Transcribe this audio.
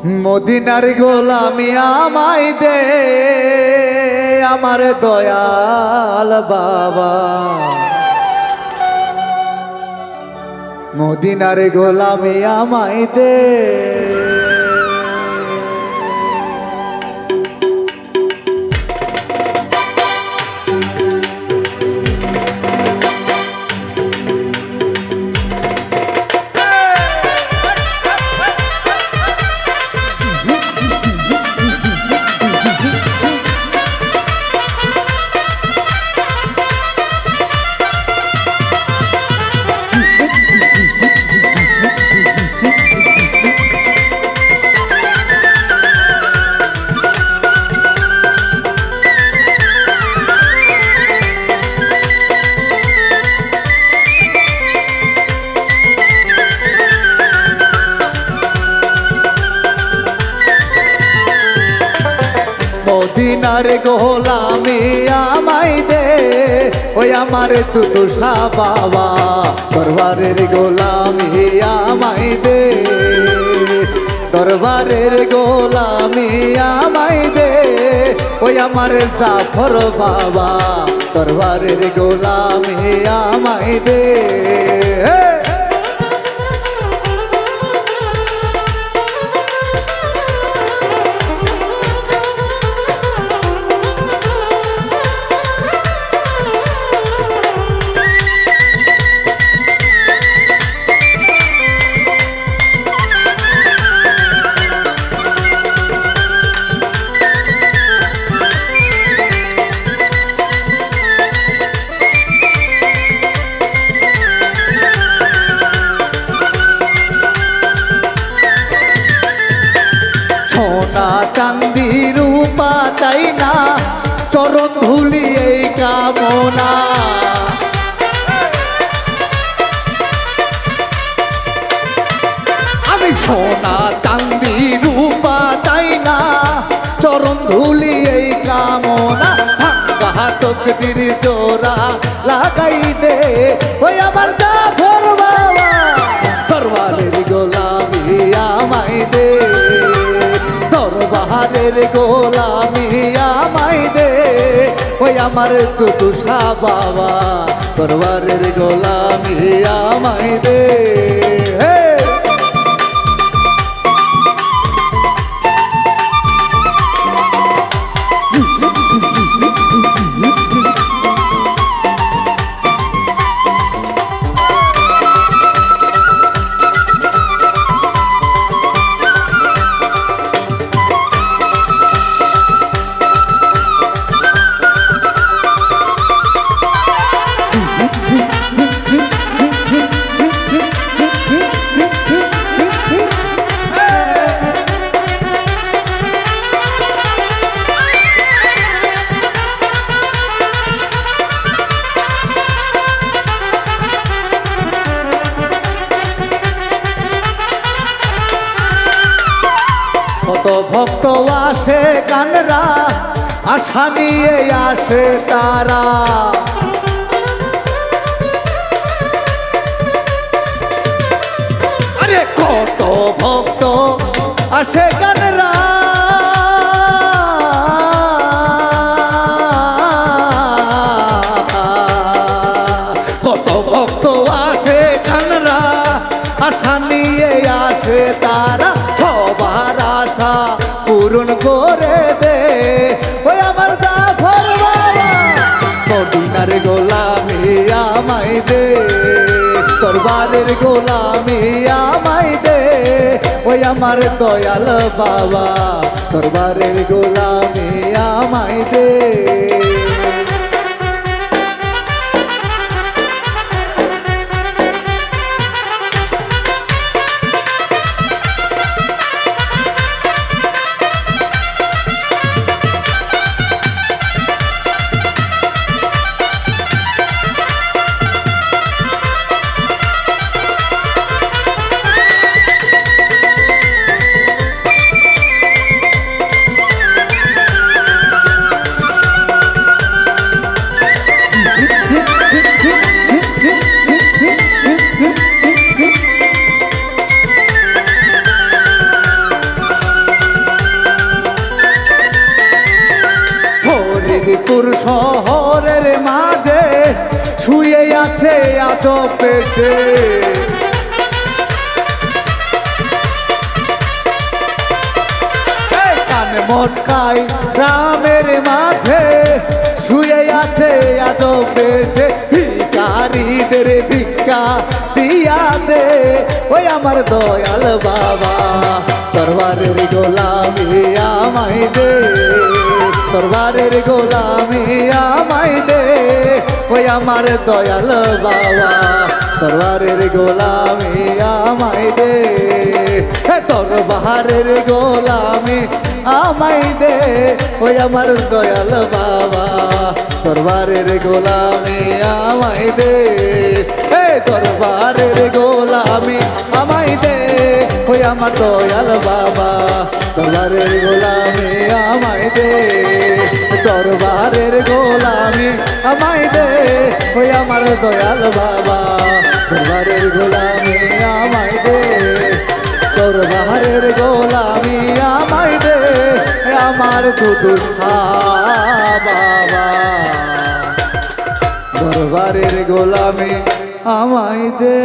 মদিনার গোলামি আমায় দে আমার দয়াল বাবা, মদিনার গোলামি আমায় দে। মদিনার গোলামি আমায় দে, ওই আমার তুষা বাবা, দরবারের গোলামি আমায় দে, দরবারের গোলামি আমায় দে, ওই আমার জাফর বাবা, দরবারের গোলামি আমায় দে। সোনা চাঁদি রূপা চাই না, চরণ ধুলি এই কামনা। আমি সোনা চাঁদি রূপা চাই না, চরণ ধুলি এই কামনা। ভাঙ্গা তকদির জোড়া লাগাই দে, ওই আমার জাফর বাবা, দরবারের গোলামি আমায় দে, দরবারের গোলামি আমায় দে, ওই আমার তুষা বাবা, দরবারের গোলামি আমায় দে। কত ভক্ত আসে গানরা, আশা নিয়ে আসে তারা, আরে কত ভক্ত আসে গানরা, কত ভক্ত আসে গানরা, আশা নিয়ে আসে তারা, সবার আশা পূরণ করে দে, ওই আমার জাফর বাবা, মদিনার গোলামি আমায় দে, দরবারের গোলামি আমায় দে, ওই আমার দয়াল বাবা, দরবারের গোলামি আমায় দে। আজব বেশে কানে মটকাই রামের মাঝে শুয়ে আছে আজব বেশে ভিখারিদের ভিক্ষা দিয়া দে ওই আমার দয়াল বাবা দরবারের গোলামি আমায় দে দরবারের গোলামি আমায় দে ওই আমার দয়াল বাবা দরবারের গোলামি আমায় দে দরবারের গোলামি আমায় দে ওই আমার দয়াল বাবা দরবারের গোলামি আমায় দে দরবারের গোলামি আমায় দে ওই আমার দয়াল বাবা দরবারের গোলামি আমায় দে দরবারের গোলামি আমায় দে ওই আমার দয়াল বাবা দরবারের গোলামি আমায় দে দরবারের গোলামি আমায় দে আমার দুদু বাবা দরবারের গোলামি আমায় দে